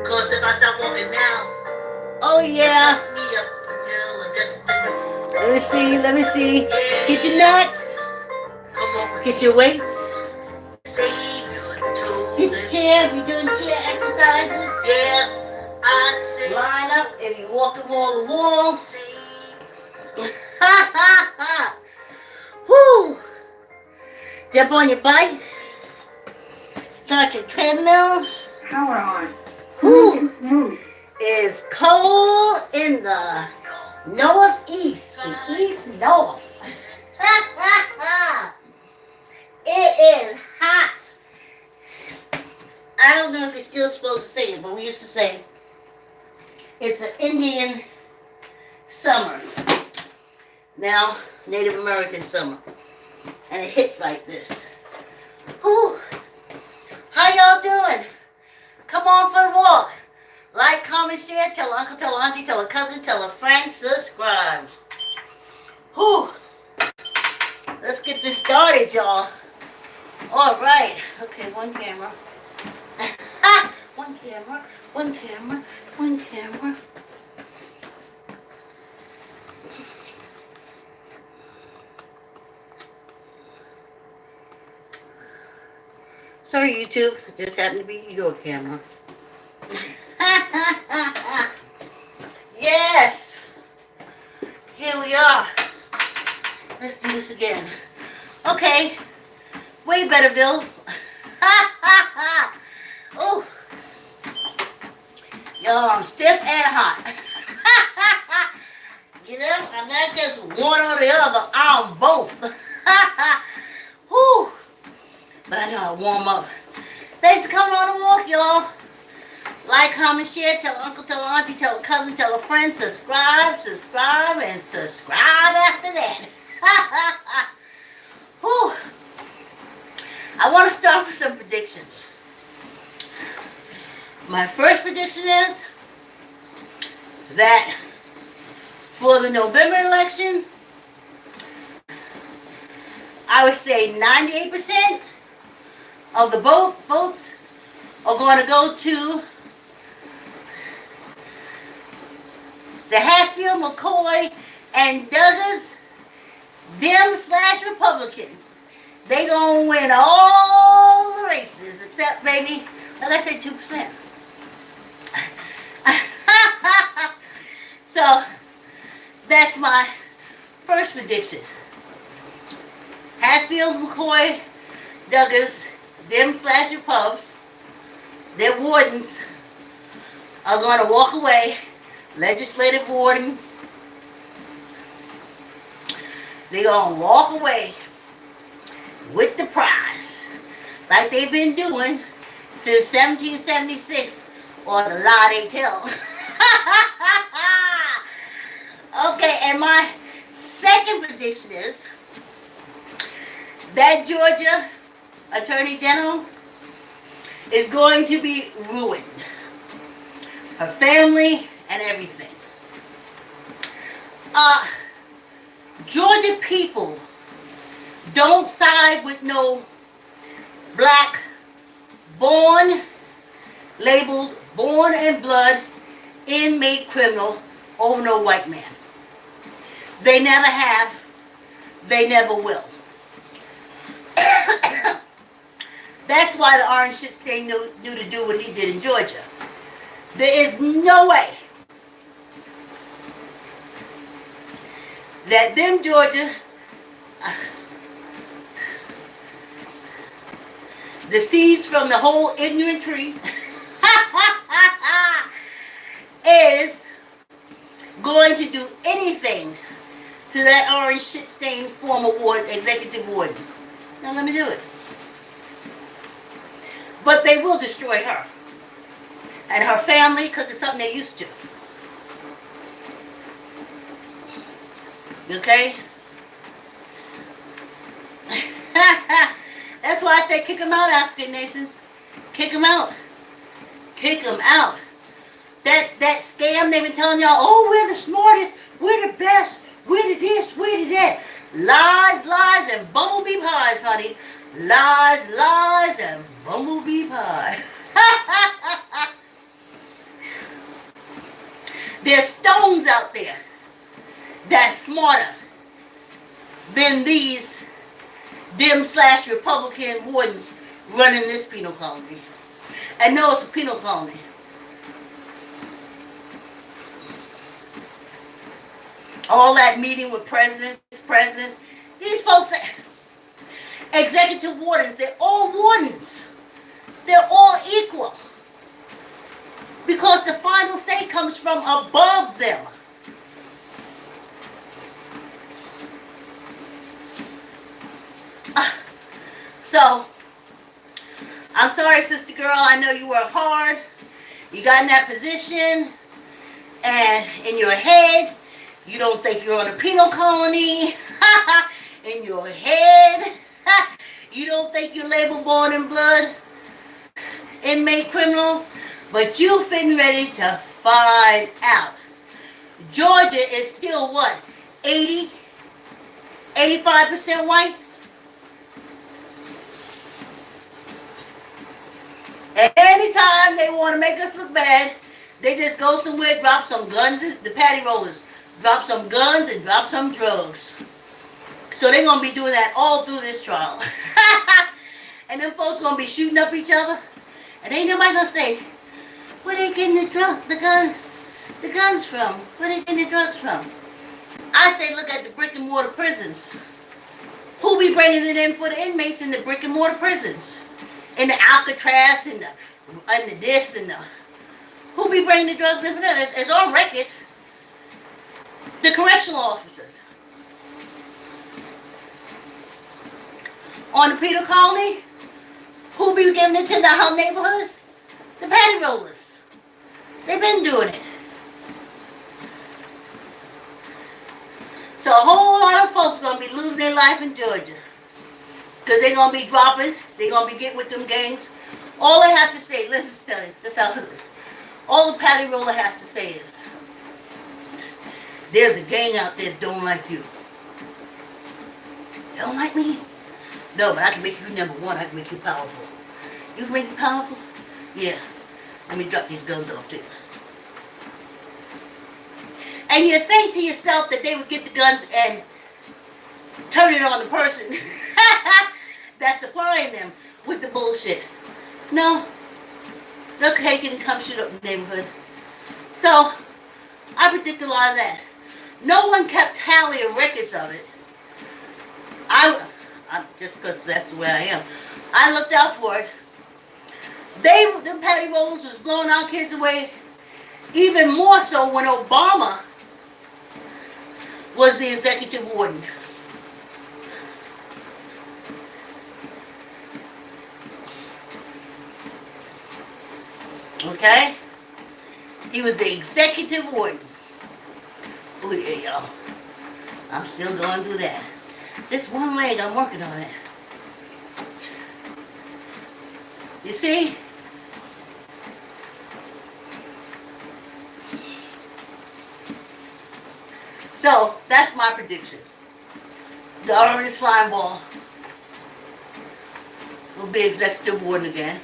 Cause if I stop walking now, Oh yeah. me up until destiny. Let me see. Let me see. Get your Yeah, nuts. come on with Get me. your weights. Save your Get toes your and chair if you're doing chair exercises. yeah, I say Line up if you're walking wall to wall. save your Ha toes ha ha. Whoo. Jump on your bike. Start your treadmill. Power on. Whoo. Move. It's cold in the northeast. The east north. It is hot. I don't know if it's still supposed to say it, but we used to say it's an Indian summer. Now, Native American summer. And it hits like this. Whew. How y'all doing? Come on for the walk. Like, comment, share, tell uncle, tell auntie, tell a cousin, tell a friend, subscribe. Whew. Let's get this started, y'all. All right. Okay, one camera. One camera, one camera, one camera. Sorry, YouTube. It just happened to be your camera. Yes. Here we are. Let's do this again. Okay. Way better, Bills. Oh. Yo, I'm stiff and hot. You know, I'm not just one or the other. I'm both. Whew. But I know I warm up. Thanks for coming on the walk, y'all. Like, comment, share, tell uncle, tell auntie, tell a cousin, tell a friend, subscribe, and subscribe after that. Whew. I want to start with some predictions. My first prediction is that for the November election, I would say 98% of the votes are going to go to the Hatfield, McCoy, and Douglas Dem/Republicans. They gonna win all the races except maybe, like I said, 2%. So that's my first prediction. Hatfield, McCoy, Douglas, Dem/Repubs, their wardens are going to walk away. Legislative warden, they're going to walk away with the prize, like they've been doing since 1776, or the lie they tell. Okay, and my second prediction is that Georgia Attorney General is going to be ruined. Her family and everything. Georgia people don't side with no black, labeled born in blood, inmate criminal over no white man. They never have, they never will. That's why the orange shit stain knew to do what he did in Georgia. There is no way that them Georgia, the seeds from the whole ignorant tree, is going to do anything to that orange shit stained former executive warden. Now let me do it. But they will destroy her and her family because it's something they're used to. Okay? That's why I say kick them out, African nations. Kick them out. Kick them out. That scam they've been telling y'all, oh, we're the smartest, we're the best, we're the this, we're the that. Lies, lies, and bumblebee pies, honey. Lies, lies, and bumblebee pies. smarter than these Dem/Republican wardens running this penal colony. And no, it's a penal colony. All that meeting with presidents, these folks, executive wardens, they're all wardens. They're all equal. Because the final say comes from above them. So, I'm sorry, sister girl, I know you work hard. You got in that position, and in your head, you don't think you're on a penal colony. In your head, you don't think you're labeled born in blood, inmate criminals, but you fitting ready to find out. Georgia is still what? 80, 85% whites? And anytime they want to make us look bad, they just go somewhere, drop some guns, the patty rollers, drop some guns and drop some drugs. So they're going to be doing that all through this trial. And them folks going to be shooting up each other. And ain't nobody going to say, where they getting the guns from? Where they getting the drugs from? I say look at the brick and mortar prisons. Who be bringing it in for the inmates in the brick and mortar prisons? In the Alcatraz and the this and the... Who be bringing the drugs in for that? It's on record. The correctional officers. On the penal colony, who be giving it to the whole neighborhood? The patty rollers. They've been doing it. So a whole lot of folks going to be losing their life in Georgia. Because they're going to be dropping. They're going to be getting with them gangs. All they have to say, listen, tell you, that's how all the patty roller has to say is, there's a gang out there that don't like you. They don't like me? No, but I can make you number one. I can make you powerful. You can make me powerful? Yeah. Let me drop these guns off to you. And you think to yourself that they would get the guns and turn it on the person that's supplying them with the bullshit. No. They'll take it and come shoot up the neighborhood. So, I predict a lot of that. No one kept tally of records of it. I just because that's the way I am. I looked out for it. Them patty rollers was blowing our kids away even more so when Obama was the executive warden. Okay? He was the executive warden. Oh yeah, y'all. I'm still going through that. Just one leg, I'm working on it. You see? So, that's my prediction. The orange slime ball will be executive warden again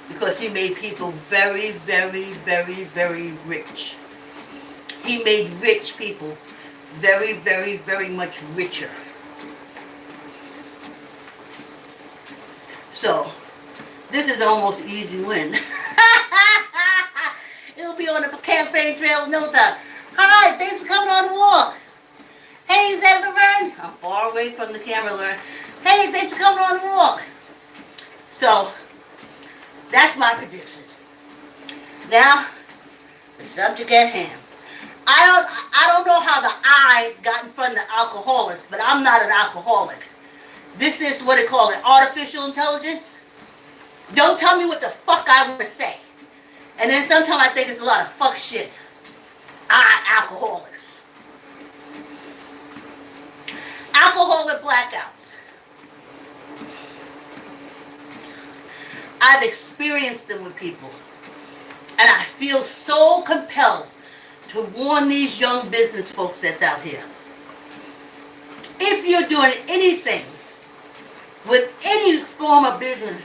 because he made people very, very, very, very rich. He made rich people very, very, very much richer. So, this is almost an easy win. It'll be on the campaign trail in no time. Hi, thanks for coming on the walk. Hey, is that Laverne? I'm far away from the camera, Laverne. Hey, thanks for coming on the walk. So, that's my prediction. Now, the subject at hand. I don't know how the I got in front of the alcoholics, but I'm not an alcoholic. This is what they call it, artificial intelligence. Don't tell me what the fuck I want to say. And then sometimes I think it's a lot of fuck shit. Alcoholics. Alcoholic blackouts. I've experienced them with people. And I feel so compelled to warn these young business folks that's out here. If you're doing anything with any form of business,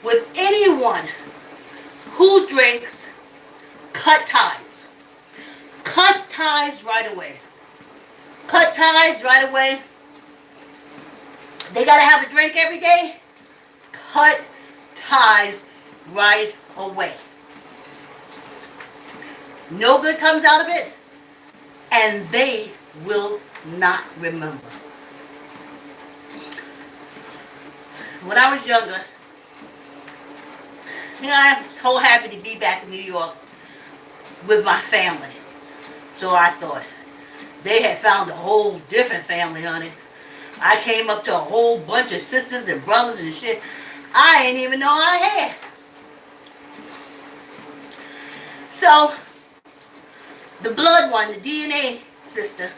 with anyone who drinks, cut ties. Cut ties right away. cut ties right away. They gotta have a drink every day. Cut ties right away. No good comes out of it, and they will not remember. When I was younger, I'm so happy to be back in New York with my family. So I thought they had found a whole different family, honey. I came up to a whole bunch of sisters and brothers and shit I didn't even know I had. So the blood one, the DNA sister,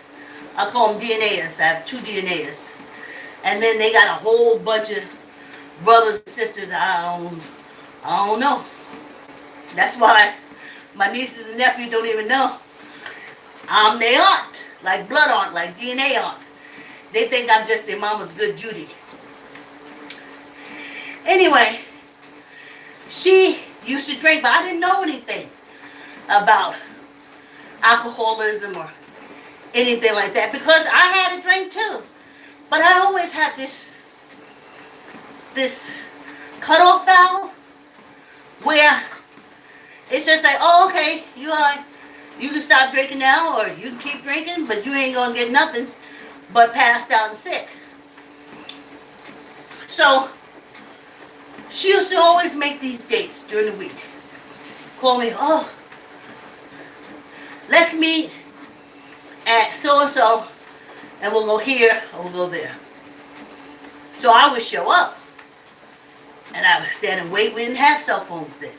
I call them DNAs. I have 2 DNAs. And then they got a whole bunch of brothers and sisters I don't know. That's why my nieces and nephews don't even know I'm their aunt, like blood aunt, like DNA aunt. They think I'm just their mama's good Judy. Anyway, she used to drink, but I didn't know anything about alcoholism or anything like that because I had a drink too. But I always had this cutoff valve where it's just like, oh, okay, you can stop drinking now or you can keep drinking, but you ain't gonna get nothing but passed out and sick. So she used to always make these dates during the week. Call me, oh, let's meet at so-and-so and we'll go here or we'll go there. So I would show up and I would stand and wait. We didn't have cell phones then.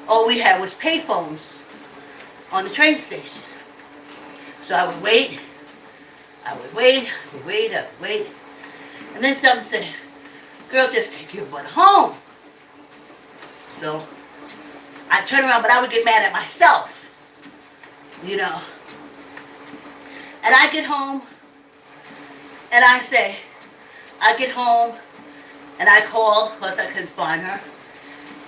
All we had was pay phones on the train station. So I would wait, and then something said, girl, just take your butt home. So I turn around, but I would get mad at myself, you know. And I get home, and I say, I get home, and I call, plus I couldn't find her.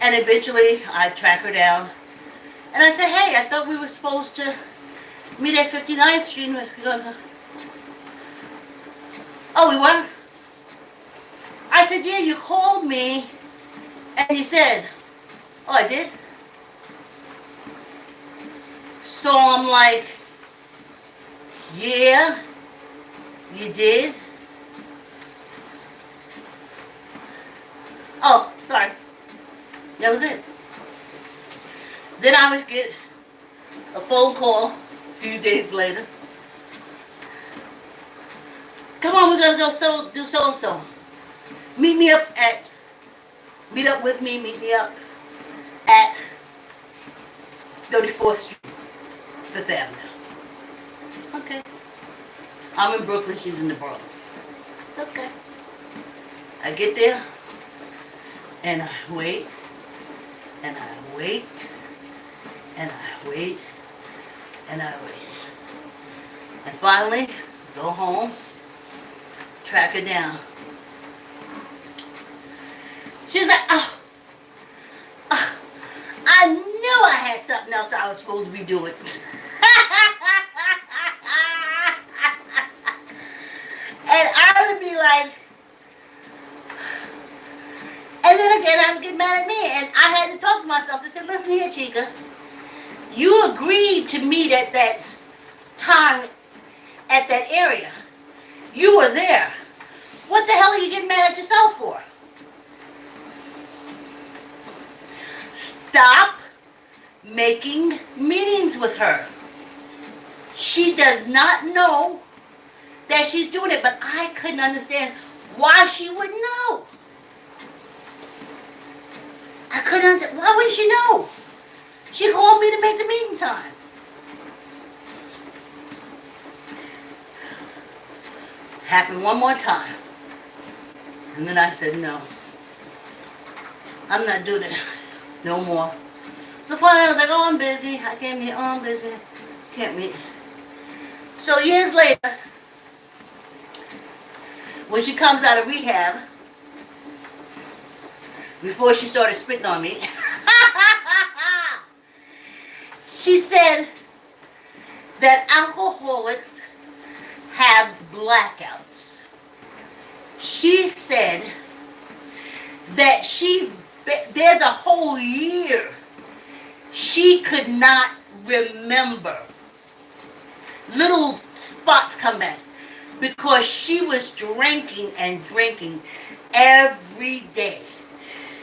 And eventually, I track her down. And I say, hey, I thought we were supposed to meet at 59th Street. Oh, we were? I said, yeah, you called me, and you said, oh, I did? So I'm like, yeah, you did? Oh, sorry. That was it. Then I would get a phone call a few days later. Come on, we're going to go do so-and-so. Meet up with me, meet me up at 34th Street, 5th Avenue. Okay. I'm in Brooklyn, she's in the Bronx. It's okay. I get there, and I wait, and I wait, and I wait, and I wait. And finally, go home, track her down. She's like, oh, I knew I had something else I was supposed to be doing. And I would be like, and then again, I would get mad at me. And I had to talk to myself. I said, listen here, Chica. You agreed to meet at that time, at that area. You were there. What the hell are you getting mad at yourself for? Stop making meetings with her. She does not know that she's doing it, but I couldn't understand why she wouldn't know. I couldn't understand. Why wouldn't she know? She called me to make the meeting time. Happened one more time. And then I said, no. I'm not doing it no more. So finally I was like, oh, I'm busy. I can't meet. Oh, I'm busy. Can't meet. So years later, when she comes out of rehab, before she started spitting on me, she said that alcoholics have blackouts. She said that there's a whole year she could not remember. Little spots come back because she was drinking and drinking every day.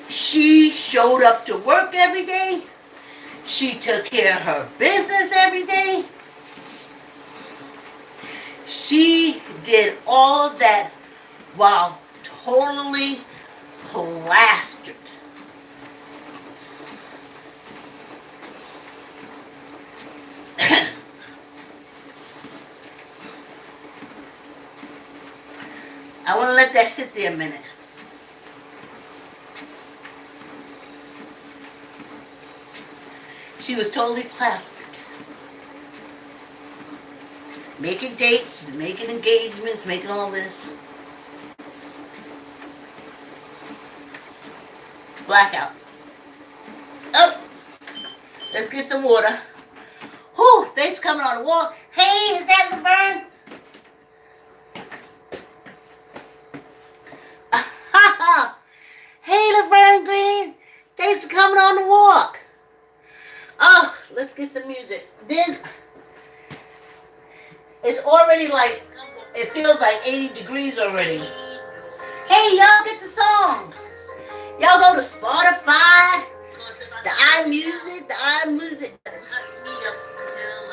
She showed up to work every day. She took care of her business every day. She did all of that while totally plastered. I want to let that sit there a minute. She was totally plastered. Making dates, making engagements, making all this. Blackout. Oh, let's get some water. Whew, thanks for coming on the walk. Hey, is that Laverne? Hey, Laverne Green. Thanks for coming on the walk. Oh, let's get some music. It's already like, it feels like 80 degrees already. Hey, y'all get the song. Y'all go to Spotify, the iMusic.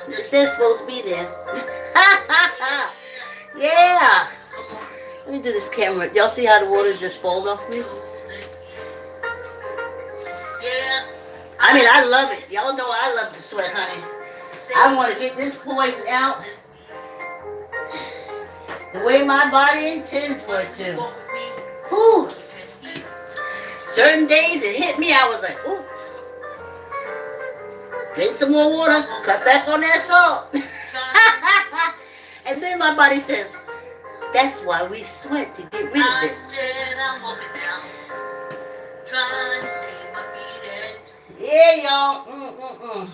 It says supposed to be there. Yeah. Let me do this camera. Y'all see how the water just falls off me? I mean, I love it. Y'all know I love to sweat, honey. I want to get this poison out the way my body intends for it to. Whew. Certain days it hit me, I was like, ooh. Drink some more water, cut back on that salt. And then my body says, that's why we sweat, to get rid of it. I said I'm walking down, trying to save my feet. Yeah, y'all.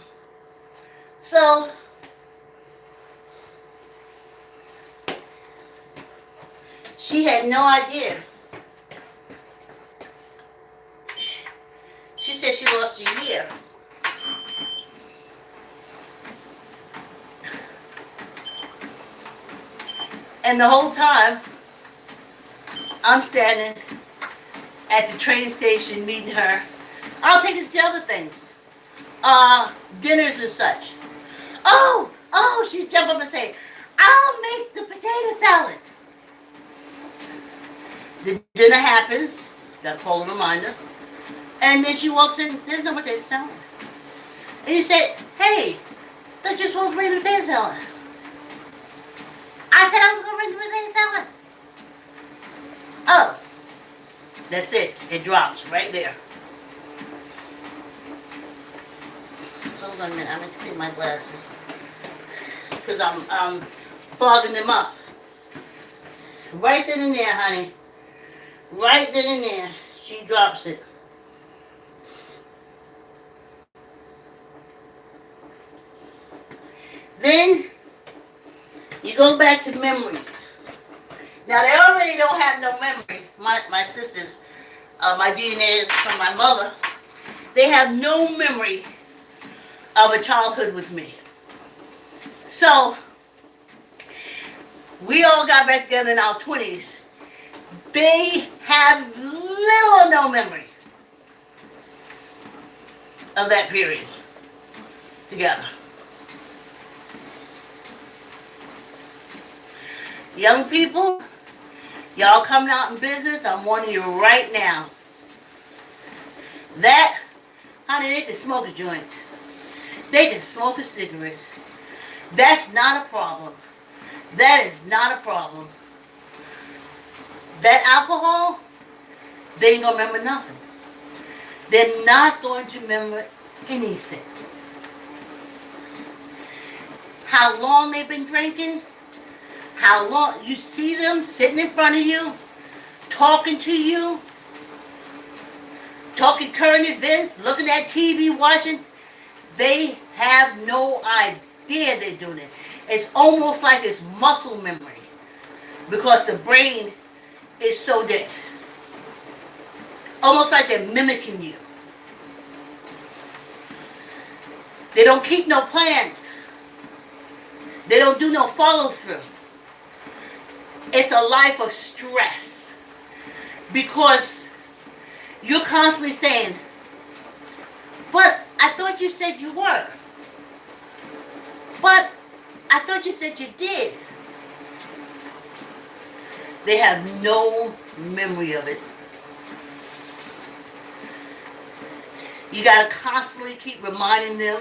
So, she had no idea. She said she lost a year. And the whole time, I'm standing at the train station meeting her. I'll take her to other things. Dinners and such. Oh, she'd jump up and say, I'll make the potato salad. The dinner happens, got a cold reminder, and then she walks in, there's no potato salad. And you say, hey, thought you're supposed to bring the potato salad. I said I was going to bring the potato salad. Oh, that's it. It drops right there. Hold on a minute. I'm going to take my glasses because I'm fogging them up. Right then and there, honey. Right then and there. She drops it. Then you go back to memories. Now, they already don't have no memory. My sisters, my DNA is from my mother. They have no memory of a childhood with me. So, we all got back together in our 20s. They have little or no memory of that period together. Young people, y'all coming out in business, I'm warning you right now. That, honey, they can smoke a joint. They can smoke a cigarette. That's not a problem. That is not a problem. That alcohol, they ain't gonna remember nothing. They're not going to remember anything. How long they've been drinking, how long you see them sitting in front of you, talking to you, talking current events, looking at TV, watching. They have no idea they're doing it. It's almost like it's muscle memory because the brain is so dead. Almost like they're mimicking you. They don't keep no plans. They don't do no follow through. It's a life of stress because you're constantly saying, but I thought you said you were. But I thought you said you did. They have no memory of it. You got to constantly keep reminding them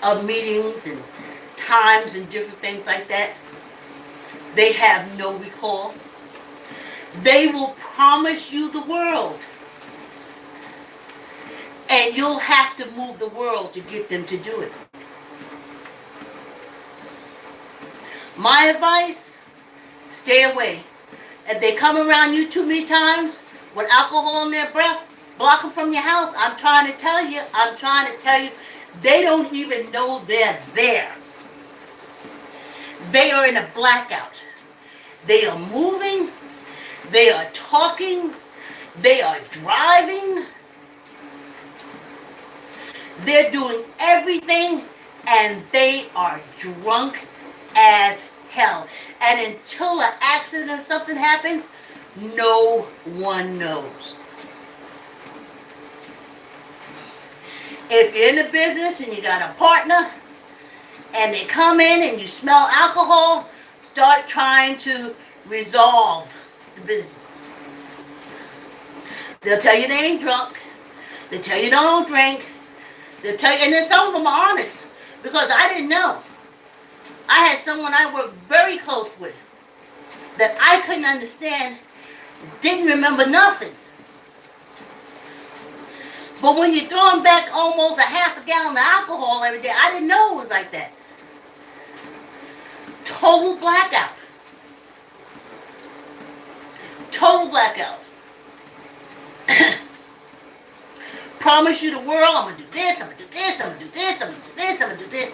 of meetings and times and different things like that. They have no recall. They will promise you the world. And you'll have to move the world to get them to do it. My advice, stay away. If they come around you too many times with alcohol in their breath, block them from your house. I'm trying to tell you, they don't even know they're there. They are in a blackout. They are moving. They are talking. They are driving. They're doing everything, and they are drunk as hell. And until an accident or something happens, no one knows. If you're in the business and you got a partner and they come in and you smell alcohol, start trying to resolve the business. They'll tell you they ain't drunk. They'll tell you they don't drink. They'll tell you, and then some of them are honest because I didn't know. I had someone I worked very close with that I couldn't understand, didn't remember nothing. But when you're throwing back almost a half a gallon of alcohol every day, I didn't know it was like that. Total blackout. Total blackout. Promise you the world, I'm going to do this, I'm going to do this, I'm going to do this, I'm going to do this, I'm going to do this.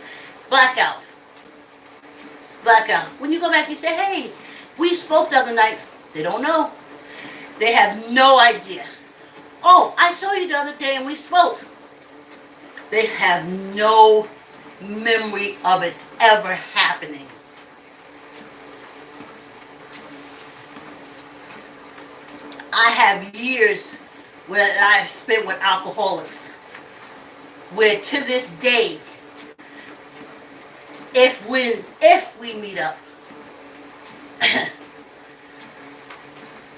Blackout. Blackout. When you go back, you say, hey, we spoke the other night. They don't know. They have no idea. Oh, I saw you the other day and we spoke. They have no memory of it ever happening. I have years where I've spent with alcoholics where to this day, if we meet up and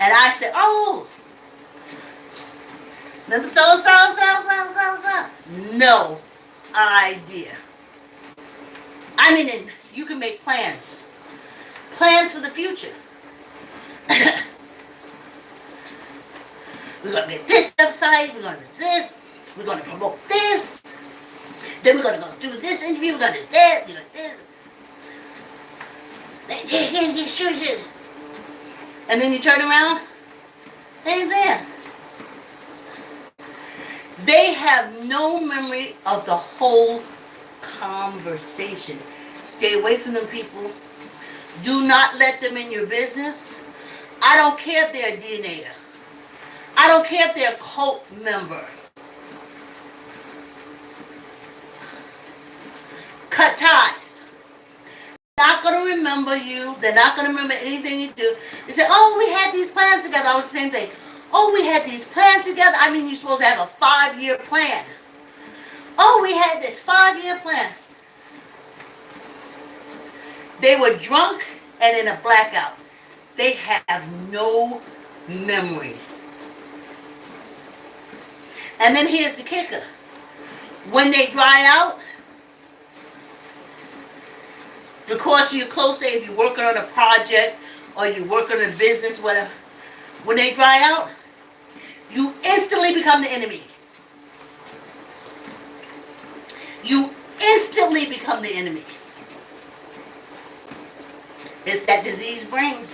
I say, oh, remember so. No idea. I mean, you can make plans. Plans for the future. We're going to get this website. We're going to do this. We're going to promote this. Then we're going to go do this interview. We're going to do that. We're going to do this. Yeah, sure. And then you turn around. They ain't there. They have no memory of the whole conversation. Stay away from them people. Do not let them in your business. I don't care if they're a DNAer. I don't care if they're a cult member. Cut ties. They're not going to remember you. They're not going to remember anything you do. They say, oh, we had these plans together. I was the same thing. Oh, we had these plans together. I mean, you're supposed to have a 5-year plan. Oh, we had this 5-year plan. They were drunk and in a blackout. They have no memory. And then here's the kicker. When they dry out, because you're close, say if you're working on a project or you're working on a business, whatever, when they dry out, you instantly become the enemy. You instantly become the enemy. It's that diseased brain.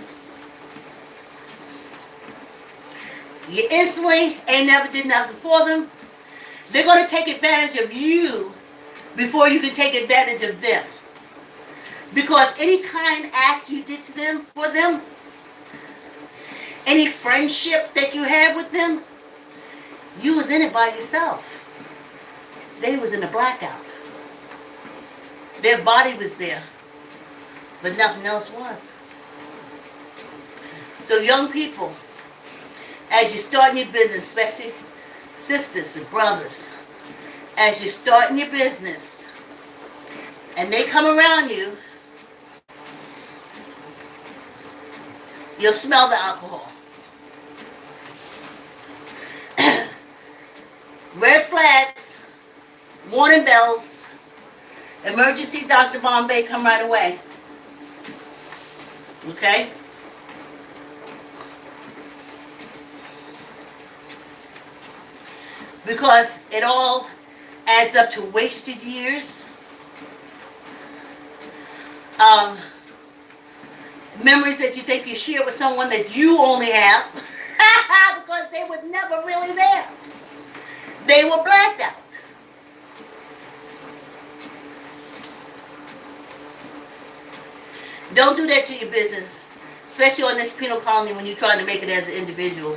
You instantly ain't never did nothing for them. They're going to take advantage of you before you can take advantage of them. Because any kind act you did to them, for them, any friendship that you had with them, you was in it by yourself. They was in a blackout. Their body was there, but nothing else was. So young people, as you're starting your business, especially sisters and brothers, as you're starting your business, and they come around you, you'll smell the alcohol. Red flags, warning bells, emergency Dr. Bombay, come right away. Okay? Because it all adds up to wasted years. Memories that you think you share with someone that you only have because they were never really there. They were blacked out. Don't do that to your business, especially on this penal colony when you're trying to make it as an individual.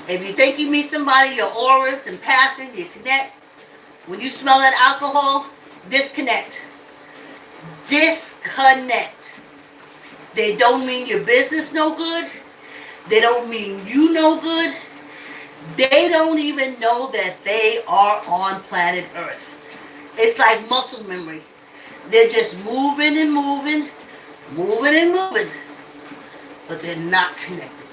If you think you meet somebody, your auras and passing, you connect. When you smell that alcohol, disconnect. Disconnect. They don't mean your business no good. They don't mean you no good. They don't even know that they are on planet Earth. It's like muscle memory. They're just moving and moving, moving and moving, but they're not connected.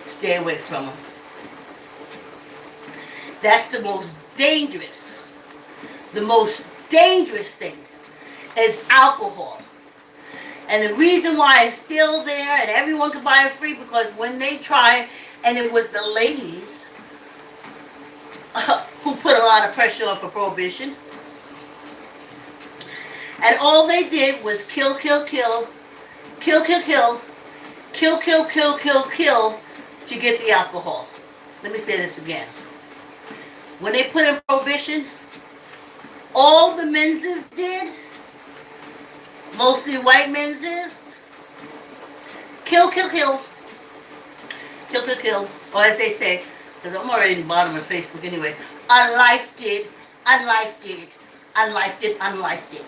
Stay away from them. That's the most dangerous thing is alcohol. And the reason why it's still there and everyone can buy it free, because when they tried, and it was the ladies who put a lot of pressure on for prohibition, and all they did was kill, kill, kill, kill, kill, kill, kill, kill, kill, kill, kill, to get the alcohol. Let me say this again. When they put in prohibition, all the menses did, mostly white menses, kill, kill, kill, kill, kill, kill, or as they say, because I'm already in the bottom of Facebook anyway, unlifed it, unlifed it, unlifed it, unlifed it.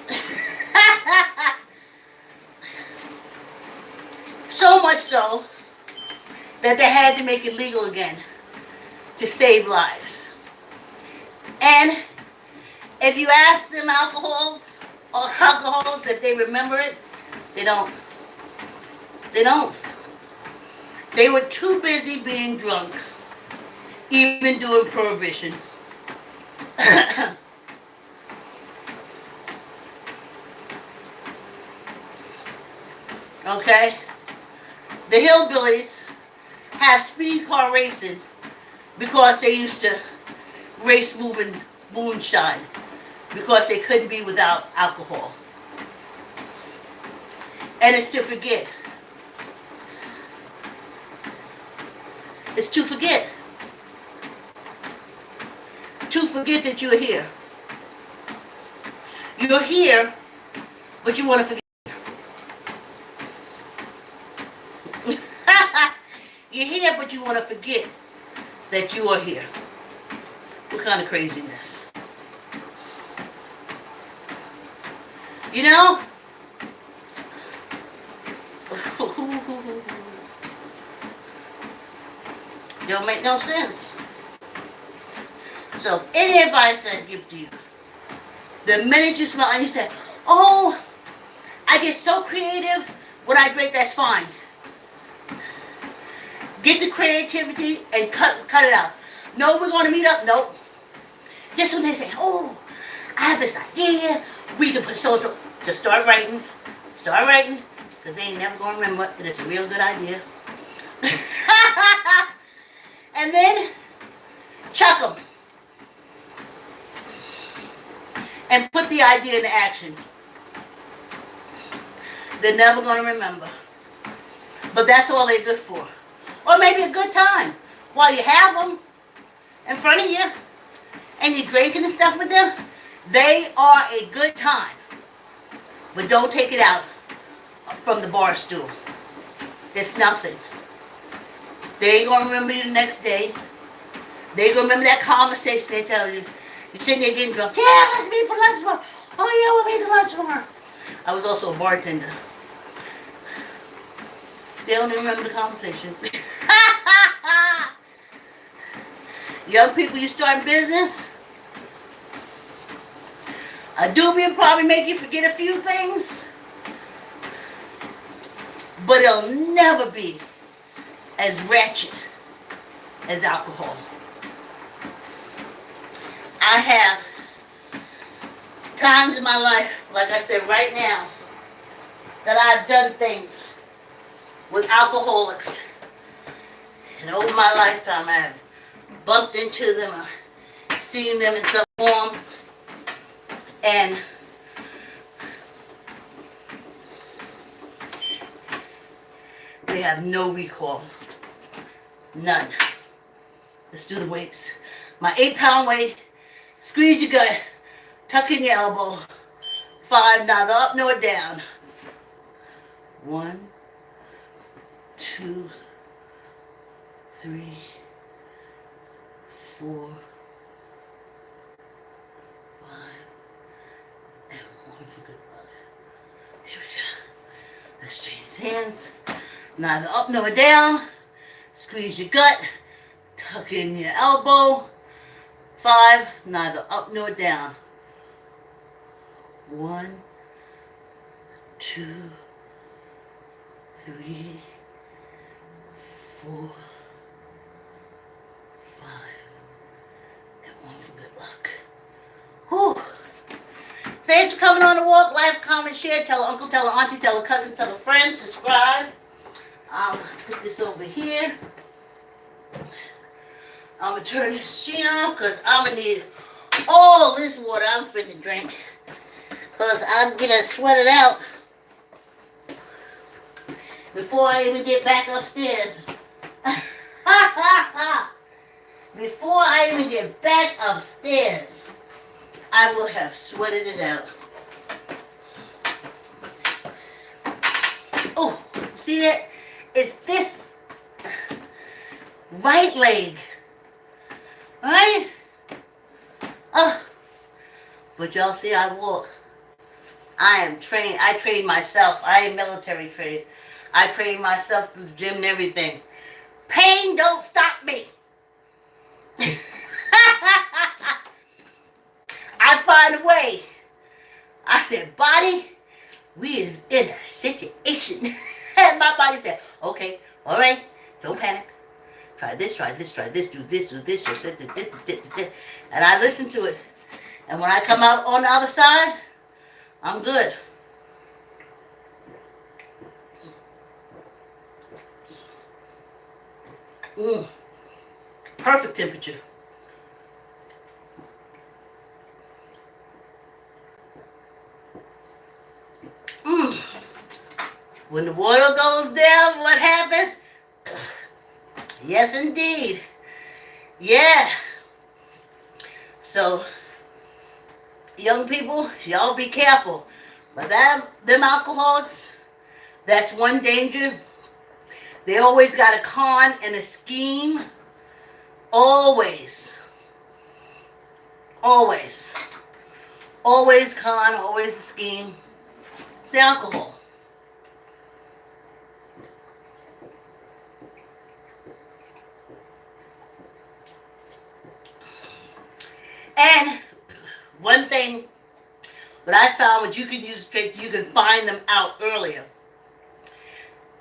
So much so that they had to make it legal again to save lives. And if you ask them alcoholics if they remember it, they don't. They don't. They were too busy being drunk, even doing prohibition. Okay? The hillbillies have speed car racing because they used to race moving moonshine, because they couldn't be without alcohol. And it's to forget. It's to forget. To forget that you're here. You're here, but you want to forget. You're here, but you want to forget that you are here. What kind of craziness? You know? Don't make no sense. So, any advice I give to you, the minute you smell and you say, oh, I get so creative when I drink, that's fine. Get the creativity and cut it out. No, we're going to meet up. Nope. Just when they say, oh, I have this idea, we can put so-and-so. Just start writing. Start writing, because they ain't never going to remember it, but it's a real good idea. And then, chuck them. And put the idea into action. They're never going to remember. But that's all they're good for. Or maybe a good time. While you have them in front of you and you're drinking and stuff with them, they are a good time. But don't take it out from the bar stool. It's nothing. They ain't gonna remember you the next day. They ain't gonna remember that conversation they tell you. You're sitting there getting drunk. Yeah, let's meet for lunch tomorrow. Oh yeah, we'll meet for lunch tomorrow. I was also a bartender. They don't even remember the conversation. Young people, you starting business. A doobie will probably make you forget a few things, but it'll never be as wretched as alcohol. I have times in my life, like I said right now, that I've done things with alcoholics. And over my lifetime, I have bumped into them, seen them in some form, and they have no recall. None. Let's do the weights. My 8-pound weight, squeeze your gut, tuck in your elbow. 5, neither up nor down. 1, 2, 3, 4, 5, and 1 for good luck. Here we go. Let's change hands. Neither up nor down. Squeeze your gut. Tuck in your elbow. 5, neither up nor down. 1, 2, 3, 4, 5, and 1 for good luck. Whew. Thanks for coming on the walk. Like, comment, share. Tell an uncle, tell an auntie, tell a cousin, tell a friend. Subscribe. I'll put this over here. I'm going to turn this machine off because I'm going to need all this water I'm finna drink. Because I'm going to sweat it out before I even get back upstairs. Before I even get back upstairs, I will have sweated it out. Oh, see that? It's this right leg. Right? But y'all see I walk. I am trained. I train myself. I am military trained. I train myself through the gym and everything. Pain don't stop me. I find a way. I said, body, we is in a situation. And my body said, okay, all right, don't panic. Try this, do this. And I listen to it. And when I come out on the other side, I'm good. Perfect temperature. When the oil goes down, what happens? Yes, indeed. Yeah. So, young people, y'all be careful. But them alcoholics, that's one danger. They always got a con and a scheme. Always. Always. Always con, always a scheme. It's the alcohol. And one thing that I found, which you can use straight, you can find them out earlier.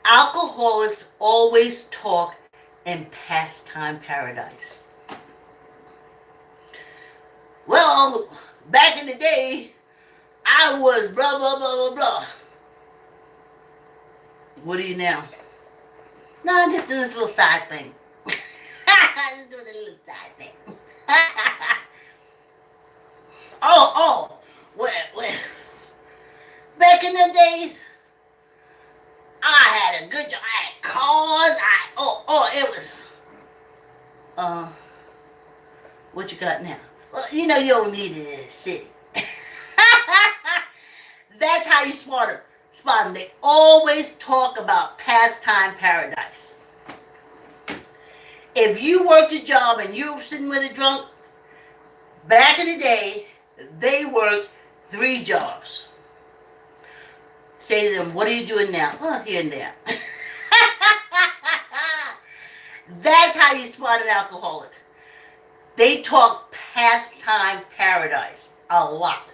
Alcoholics always talk in pastime paradise. Well, back in the day, I was blah, blah, blah, blah, blah. What are you now? No, I'm just doing this little side thing. Just doing a little side thing. well, back in the days, I had a good job. I had cars. It was. What you got now? Well, you know you don't need it in the city. That's how you spot them. They always talk about pastime paradise. If you worked a job and you were sitting with a drunk, back in the day, they worked 3 jobs. Say to them, what are you doing now? Oh, here and there. That's how you spot an alcoholic. They talk pastime paradise a lot.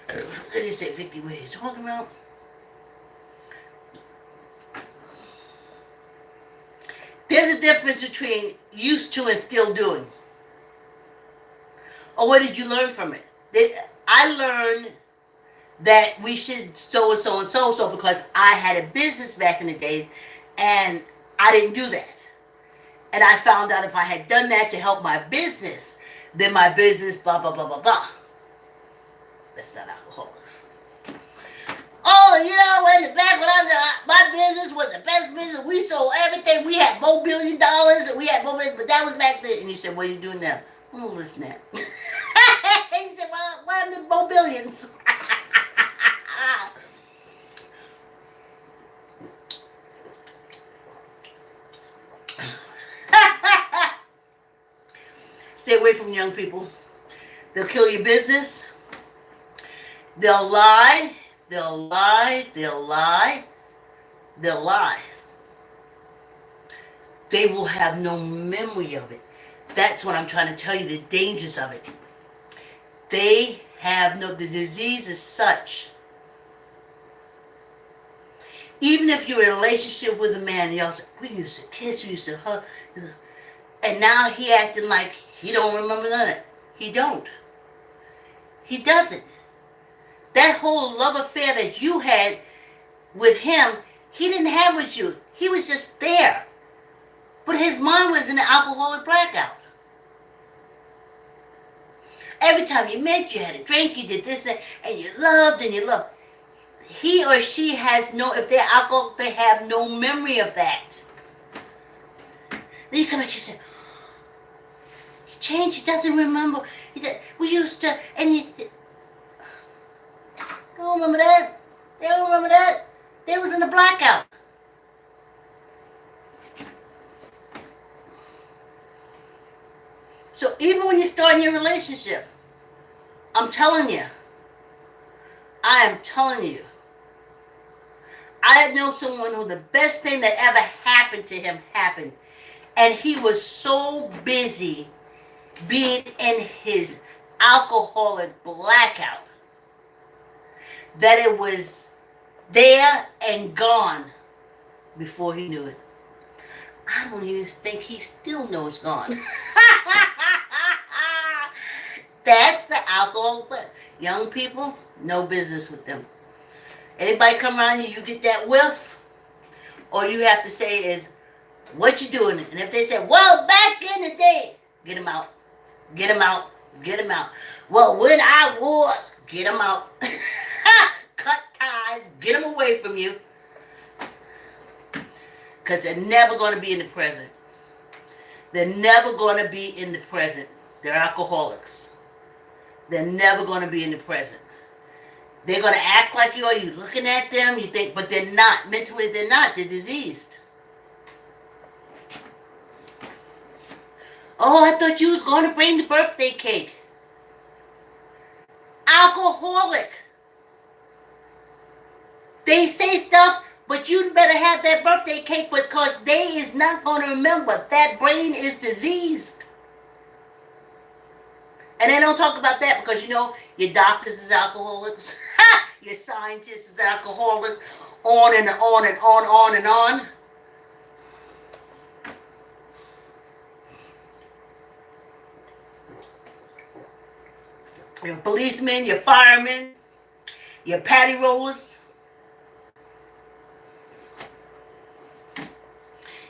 And you say, Vicki, what are you talking about? There's a difference between used to and still doing. Or what did you learn from it? I learned that we should so and so and so and so because I had a business back in the day and I didn't do that. And I found out if I had done that to help my business, then my business, blah, blah, blah, blah, blah. That's not alcoholics. Oh, you know, in the back when my business was the best business. We sold everything. We had more $1 billion. And we had more, but that was back then. And you said, what are you doing now? Oh, listen to that. He said, well, why am I more billions? Stay away from young people. They'll kill your business. They'll lie. They'll lie. They'll lie. They'll lie. They will have no memory of it. That's what I'm trying to tell you, the dangers of it. They have no, the disease is such. Even if you're in a relationship with a man, y'all say, we used to kiss, we used to hug, and now he acting like he don't remember none of it. He don't. He doesn't. That whole love affair that you had with him, he didn't have with you. He was just there. But his mind was in an alcoholic blackout. Every time you met, you had a drink, you did this, that, and you loved and you loved. He or she has no, if they're alcoholic, they have no memory of that. Then you come back, you say, he changed, he doesn't remember. We used to, and you don't remember that. They don't remember that. They was in a blackout. So even when you start in your relationship, I'm telling you, I am telling you, I know someone who the best thing that ever happened to him happened. And he was so busy being in his alcoholic blackout that it was there and gone before he knew it. I don't even think he still knows gone. That's the alcohol. Young people, no business with them. Anybody come around you, you get that whiff, all you have to say is, what you doing? And if they say, well, back in the day, get them out. Get them out. Get them out. Well, when I was, get them out. Cut ties. Get them away from you. Because they're never going to be in the present. They're never going to be in the present. They're alcoholics. They're never going to be in the present. They're going to act like you are. You looking at them, you think, but they're not. Mentally, they're not. They're diseased. Oh, I thought you was going to bring the birthday cake. Alcoholic. They say stuff, but you better have that birthday cake because they is not going to remember. That brain is diseased. And they don't talk about that because, you know, your doctors is alcoholics. Your scientists is alcoholics. On and on and on and on. Your policemen, your firemen, your patty rollers.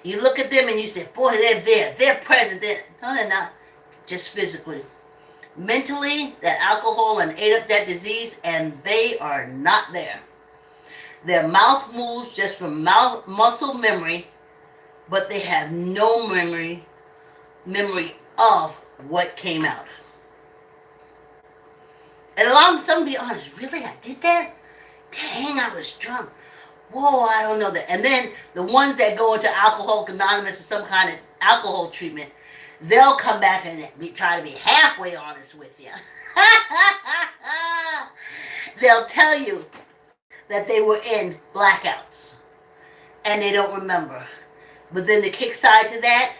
You look at them and you say, boy, they're there. They're present. No, they're not. Just physically. Mentally, that alcohol and ate up that disease, and they are not there. Their mouth moves just from muscle memory, but they have no memory of what came out. And a lot of some be honest, really, I did that? Dang, I was drunk. Whoa, I don't know that. And then the ones that go into Alcoholics Anonymous or some kind of alcohol treatment, they'll come back and try to be halfway honest with you. They'll tell you that they were in blackouts and they don't remember. But then the kick side to that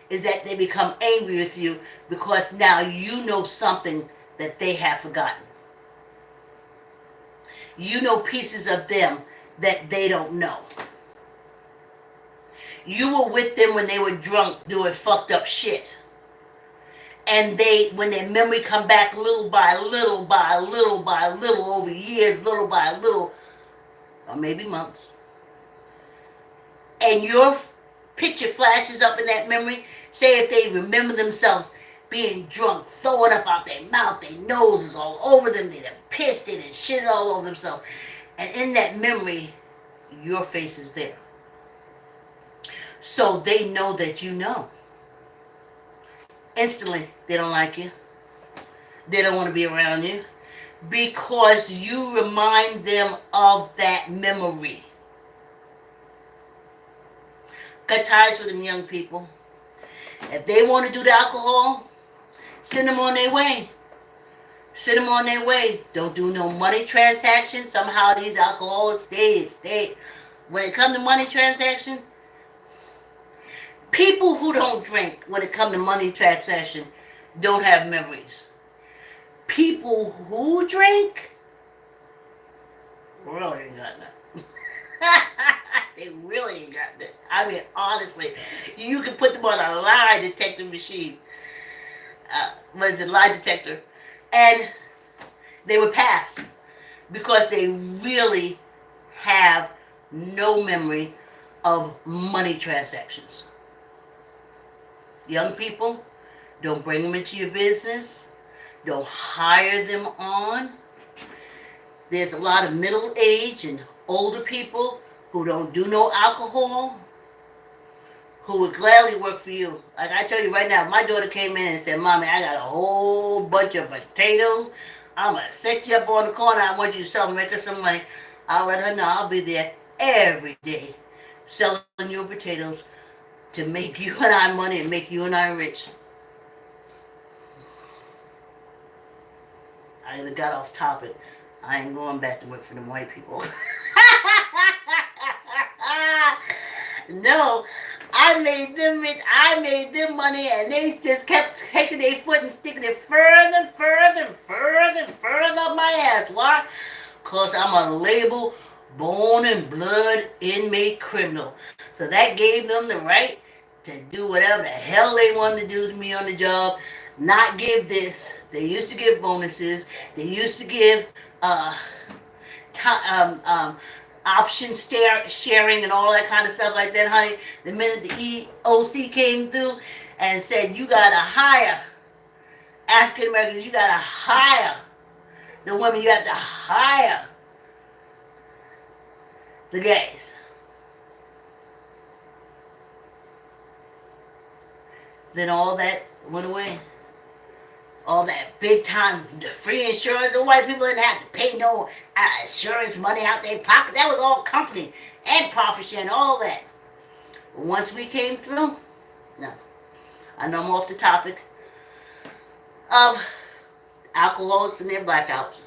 is that they become angry with you because now you know something that they have forgotten. You know pieces of them that they don't know. You were with them when they were drunk doing fucked up shit. And when their memory come back little by little by little by little over years, little by little, or maybe months, and your picture flashes up in that memory, say if they remember themselves being drunk, throwing up out their mouth, their nose is all over them, they done pissed, they done shit all over themselves, and in that memory, your face is there. So they know that you know. Instantly, they don't like you. They don't want to be around you because you remind them of that memory. Cut ties with them young people. If they want to do the alcohol, send them on their way. Send them on their way. Don't do no money transactions. Somehow these alcoholics, when it comes to money transaction, people who don't drink, when it comes to money transaction, don't have memories. People who drink really ain't got nothing. They really ain't got nothing. I mean, honestly, you can put them on a lie detector machine. What is it, lie detector? And they would pass because they really have no memory of money transactions. Young people, don't bring them into your business. Don't hire them on. There's a lot of middle-aged and older people who don't do no alcohol, who would gladly work for you. Like I tell you right now, my daughter came in and said, Mommy, I got a whole bunch of potatoes. I'm going to set you up on the corner. I want you to sell them, make us some money. I'll let her know I'll be there every day selling your potatoes to make you and I money and make you and I rich. I got off topic. I ain't going back to work for them white people. No, I made them rich. I made them money, and they just kept taking their foot and sticking it further, further, further, further up my ass. Why? Because I'm a label, bone and blood inmate criminal. So that gave them the right to do whatever the hell they wanted to do to me on the job. Not give this. They used to give bonuses. They used to give option sharing and all that kind of stuff like that, honey. The minute the EOC came through and said, you got to hire African Americans, you got to hire the women, you have to hire the gays. Then all that went away. All that big time, the free insurance, the white people didn't have to pay no insurance money out their pocket. That was all company and profit sharing, all that. But once we came through, no. I know I'm off the topic of alcoholics and their blackouts.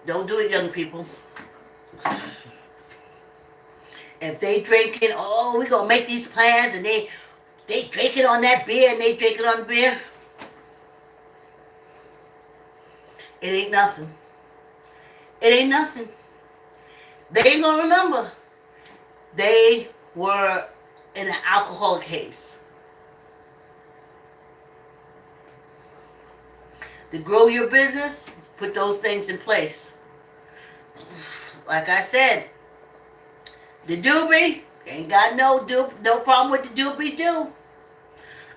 Don't do it, young people. If they drinking, oh, we gonna make these plans, and they drinking on that beer, and they drinking on the beer, it ain't nothing. It ain't nothing. They ain't gonna remember. They were in an alcoholic case. To grow your business, put those things in place. Like I said, the doobie, ain't got no problem with the doobie do.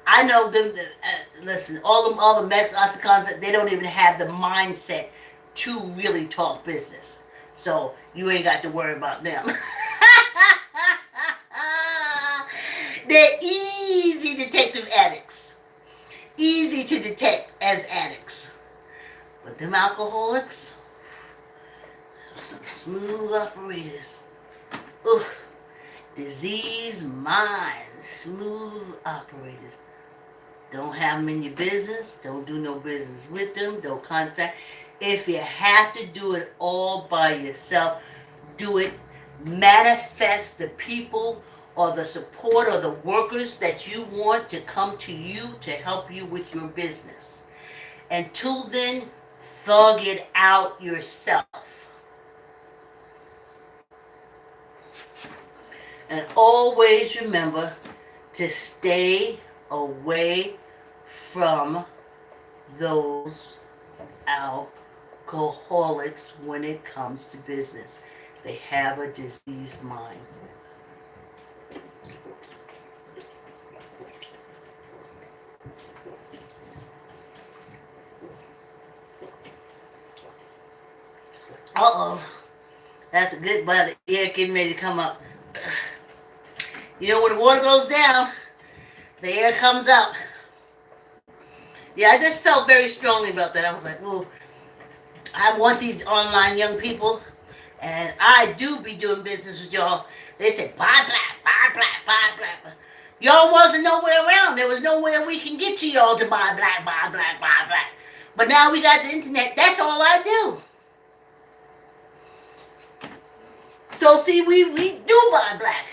I know them. Listen, all the Mex Oxycons, they don't even have the mindset to really talk business. So you ain't got to worry about them. They're easy detective addicts. Easy to detect as addicts. But them alcoholics, some smooth operators. Oof. Disease minds, smooth operators. Don't have them in your business. Don't do no business with them. Don't contract. If you have to do it all by yourself, do it. Manifest the people or the support or the workers that you want to come to you to help you with your business. Until then, thug it out yourself. And always remember to stay away from those alcoholics when it comes to business. They have a diseased mind. Uh-oh. That's a good bite of air getting ready to come up. You know, when the water goes down, the air comes up. Yeah, I just felt very strongly about that. I was like, ooh, I want these online young people, and I do be doing business with y'all. They said, buy black, buy black, buy black. Y'all wasn't nowhere around. There was nowhere we can get to y'all to buy black, buy black, buy black. But now we got the internet. That's all I do. So see, we do buy black.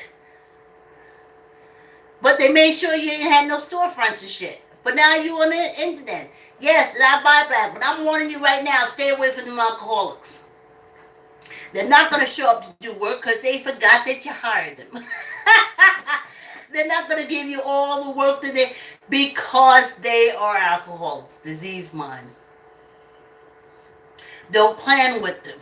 But they made sure you ain't had no storefronts and shit. But now you on the internet. Yes, I buy black, but I'm warning you right now, stay away from them alcoholics. They're not going to show up to do work because they forgot that you hired them. They're not going to give you all the work that they, because they are alcoholics, disease mind. Don't plan with them.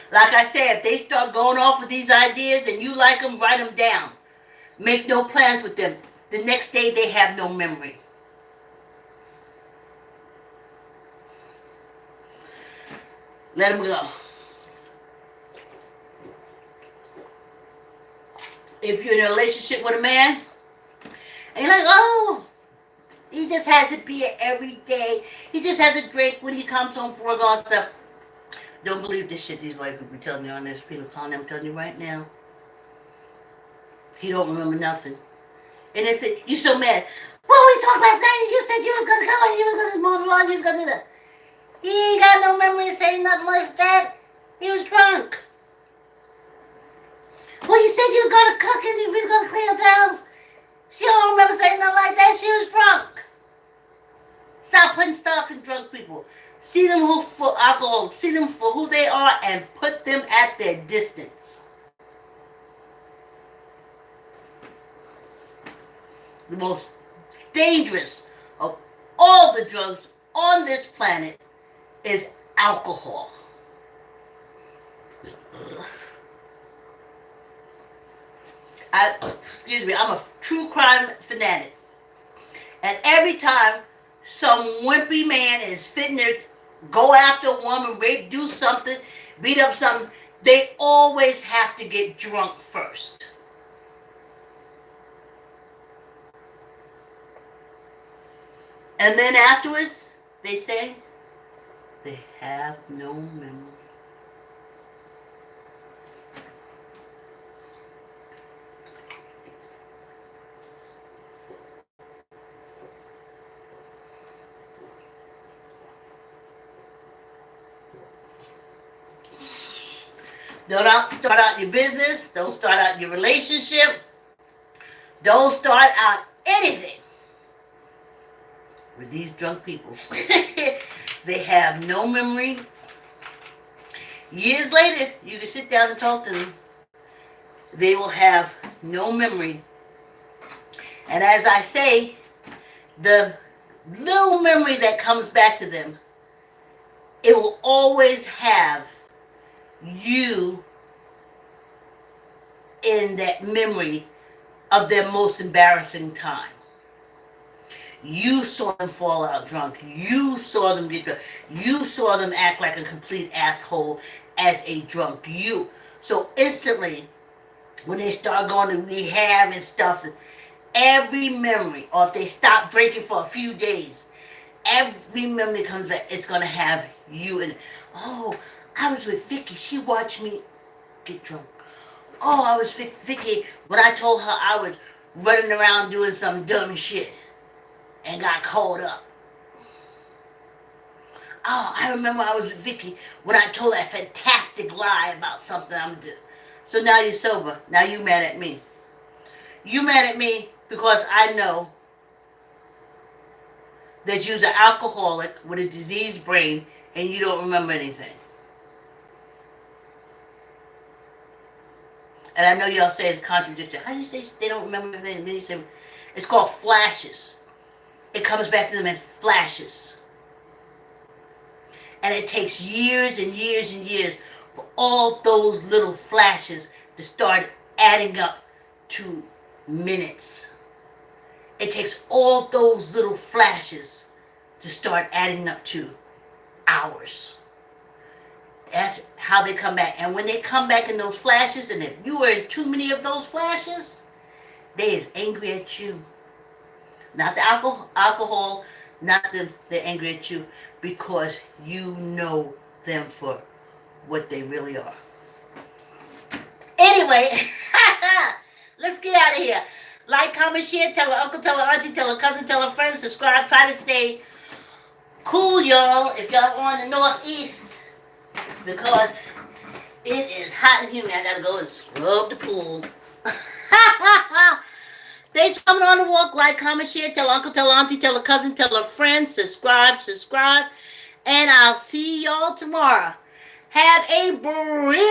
Like I said, if they start going off with these ideas and you like them, write them down. Make no plans with them. The next day they have no memory. Let them go. If you're in a relationship with a man, and you're like, oh, he just has a beer every day. He just has a drink when he comes home from work, all stuff. Don't believe this shit these white people telling you on this. People calling them, telling you right now. He don't remember nothing. And they say, you so mad. Well, we talked last night and you said you was going to come and you was going to mow the lawn, you was going to do that. He ain't got no memory of saying nothing like that. He was drunk. Well, you said you was going to cook and you was going to clean up the house. She don't remember saying nothing like that. She was drunk. Stop putting stock in drunk people. See them for alcohol. See them for who they are and put them at their distance. The most dangerous of all the drugs on this planet is alcohol. I'm a true crime fanatic. And every time some wimpy man is fitting to go after a woman, rape, do something, beat up something, they always have to get drunk first. And then afterwards, they say, they have no memory. Don't start out your business. Don't start out your relationship. Don't start out anything with these drunk people. They have no memory. Years later, you can sit down and talk to them. They will have no memory. And as I say, the little memory that comes back to them, it will always have you in that memory of their most embarrassing time. You saw them fall out drunk. You saw them get drunk. You saw them act like a complete asshole as a drunk. You. So instantly, when they start going to rehab and stuff, every memory, or if they stop drinking for a few days, every memory comes back. It's going to have you in it. Oh, I was with Vicki. She watched me get drunk. Oh, I was with Vicki when I told her I was running around doing some dumb shit and got caught up. Oh, I remember I was with Vicki when I told that fantastic lie about something I'm doing. So now you're sober. Now you mad at me. You mad at me because I know that you're an alcoholic with a diseased brain and you don't remember anything. And I know y'all say it's contradictory. How do you say they don't remember anything? And then you say it's called flashes. It comes back to them in flashes. And it takes years and years and years for all those little flashes to start adding up to minutes. It takes all those little flashes to start adding up to hours. That's how they come back. And when they come back in those flashes, and if you were in too many of those flashes, they is angry at you. Not the alcohol, not they're angry at you because you know them for what they really are. Anyway, let's get out of here. Like, comment, share, tell her uncle, tell her auntie, tell her cousin, tell her friends, subscribe, try to stay cool, y'all, if y'all on the northeast, because it is hot and humid. I gotta go and scrub the pool. Thanks for coming on the walk. Like, comment, share, tell uncle, tell auntie, tell a cousin, tell a friend, subscribe, and I'll see y'all tomorrow. Have a brilliant